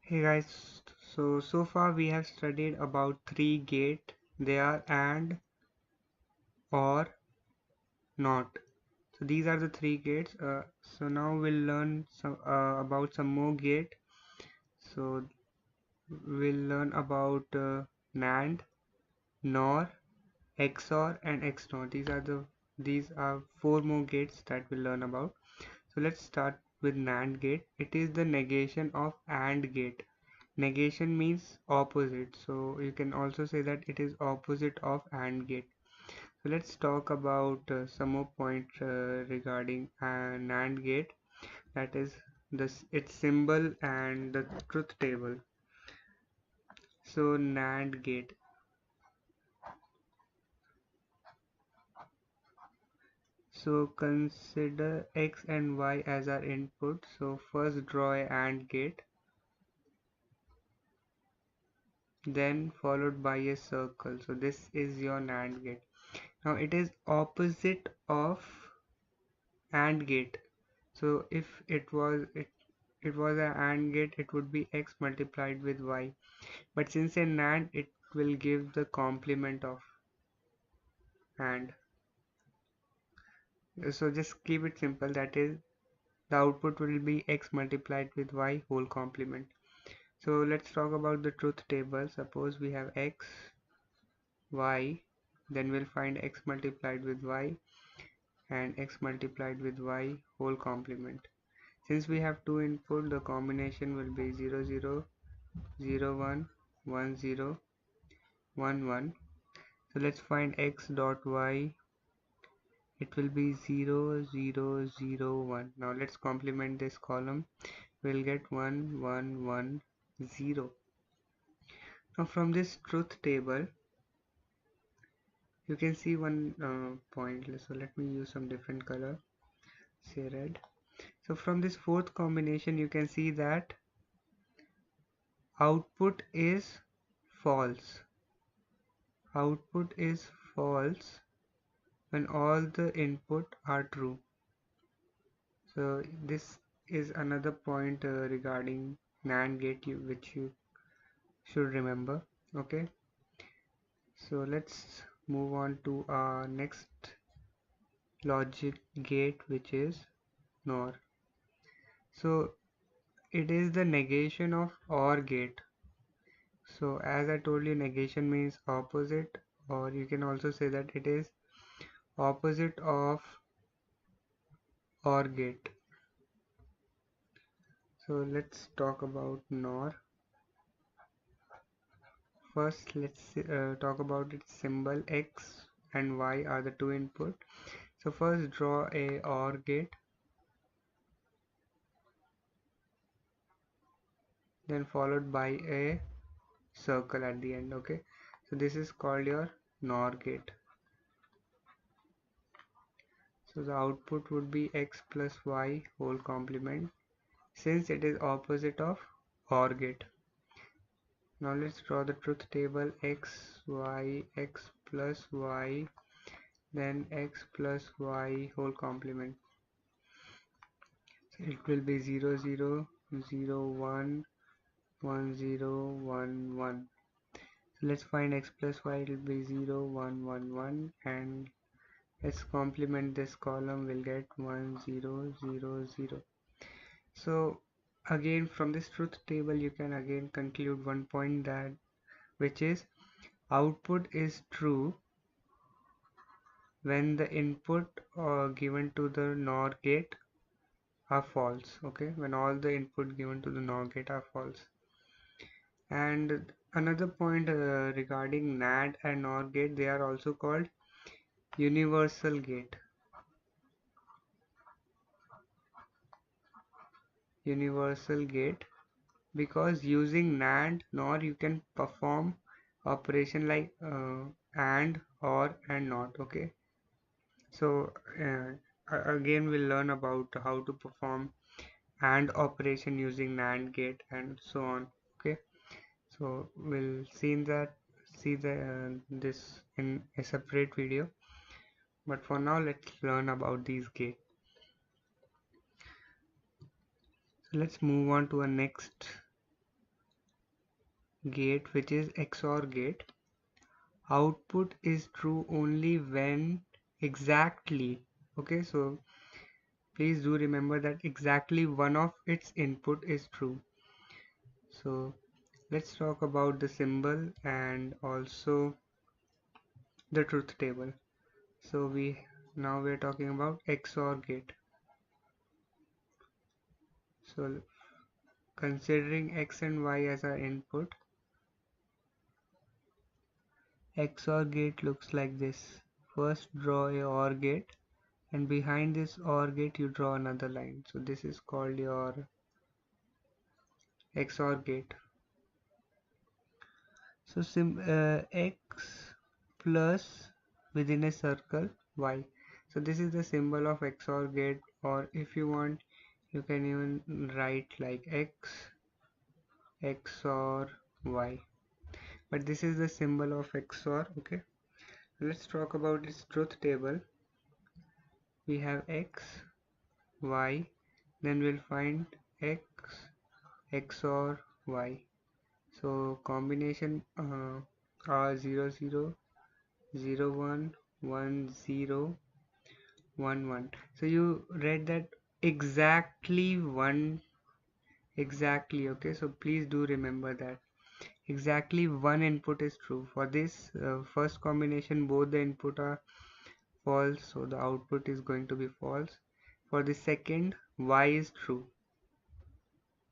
Hey guys, so far we have studied about three gate. They are and, or, not. So these are the three gates. So now we'll learn about some more gate. So we'll learn about NAND, NOR, XOR, and XNOR. These are four more gates that we'll learn about. So let's start with NAND gate. It is the negation of AND gate. Negation means opposite, so you can also say that it is opposite of AND gate. So let's talk about some more points regarding NAND gate, that is its symbol and the truth table. So NAND gate. So consider X and Y as our input. So first draw a AND gate, then followed by a circle. So this is your NAND gate. Now it is opposite of AND gate. So if it was an AND gate, it would be X multiplied with Y. But since a NAND, it will give the complement of AND. So just keep it simple. That is, the output will be X multiplied with Y whole complement. So let's talk about the truth table. Suppose we have X, Y, then we'll find X multiplied with Y and X multiplied with Y whole complement. Since we have two input, the combination will be 0 0 0 1 1 0 1 1. So let's find X dot Y. It will be 0 0 0 1. Now let's complement this column. We'll get 1 1 1 0. Now from this truth table, you can see one point. So let me use some different color, say red. So from this fourth combination, you can see that output is false. Output is false when all the input are true. So this is another point regarding NAND gate which you should remember. Okay, so let's move on to our next logic gate, which is NOR. So it is the negation of OR gate. So as I told you, negation means opposite, or you can also say that it is opposite of OR gate. So let's talk about NOR. First, let's talk about its symbol. X and Y are the two input. So first draw a OR gate, then followed by a circle at the end. Okay, so this is called your NOR gate. So the output would be X plus Y whole complement, since it is opposite of OR gate. Now let's draw the truth table. X, Y, X plus Y, then X plus Y whole complement. So it will be 0 0 0 1 1 0 1 1. So let's find X plus Y. It will be 0 1 1 1, and let's complement this column. We'll get 1 0 0 0. So again, from this truth table, you can again conclude one point, that which is output is true when the input given to the NOR gate are false. Okay, when all the input given to the NOR gate are false. And another point regarding NAND and NOR gate, they are also called universal gate. Universal gate, because using NAND NOR you can perform operation like AND, OR, and NOT. Okay, so again we'll learn about how to perform AND operation using NAND gate and so on. Okay, so we'll see this in a separate video, but for now let's learn about these gates. So let's move on to our next gate, which is XOR gate, output is true only when exactly, okay, so please do remember that exactly one of its input is true. So let's talk about the symbol and also the truth table. So we're talking about XOR gate. So considering X and Y as our input, XOR gate looks like this. First draw a OR gate, and behind this OR gate you draw another line. So this is called your XOR gate. So X plus within a circle Y. So this is the symbol of XOR gate, or if you want you can even write like X XOR Y. But this is the symbol of XOR. Okay, let's talk about its truth table. We have X, Y, then we'll find X XOR Y. So combination are 0 0 0 1 1 0 1 1. So you read that exactly one exactly. Okay, so please do remember that exactly one input is true. For this first combination, both the input are false, so the output is going to be false. For the second, Y is true,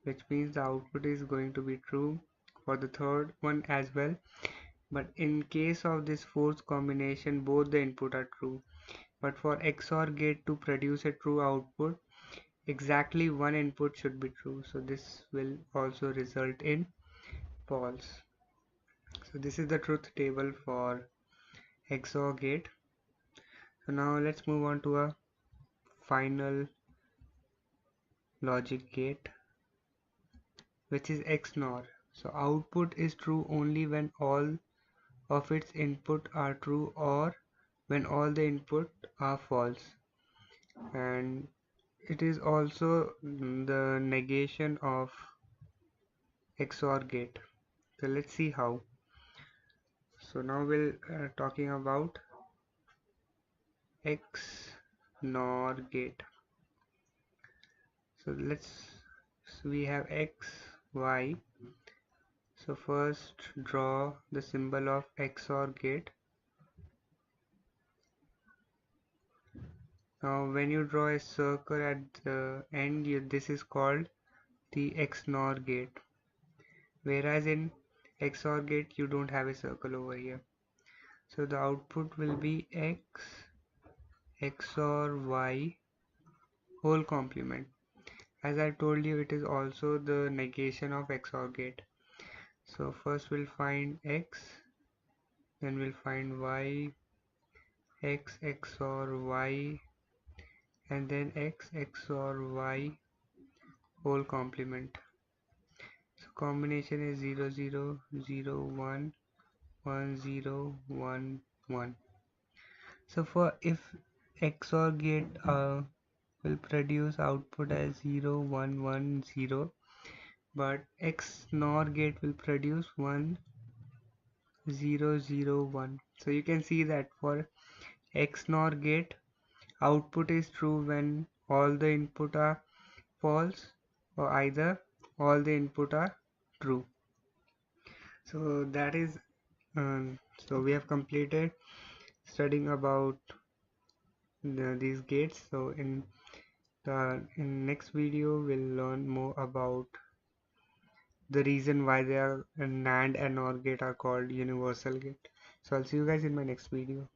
which means the output is going to be true for the third one as well. But in case of this fourth combination, both the input are true. But for XOR gate to produce a true output, exactly one input should be true. So this will also result in false. So this is the truth table for XOR gate. So now let's move on to a final logic gate, which is Xnor. So output is true only when all of its input are true or when all the input are false, and it is also the negation of XOR gate. So let's see how. So now we'll talking about Xnor Gate. So we have X, Y. So first draw the symbol of XOR gate. Now when you draw a circle at the end, this is called the Xnor gate. Whereas in XOR gate you don't have a circle over here. So the output will be X XOR Y whole complement. As I told you, it is also the negation of XOR gate. So first we'll find X, then we'll find Y, X XOR Y, and then X XOR Y whole complement. So combination is 0 0 0 1 1 0 1 1. So for if XOR gate will produce output as 0 1 1 0, but Xnor gate will produce 1 0 0 1. So you can see that for Xnor gate, output is true when all the input are false or either all the input are true. So that is so we have completed studying about these gates. So in next video we'll learn more about the reason why they are Nand and OR gate are called universal gate. So I'll see you guys in my next video.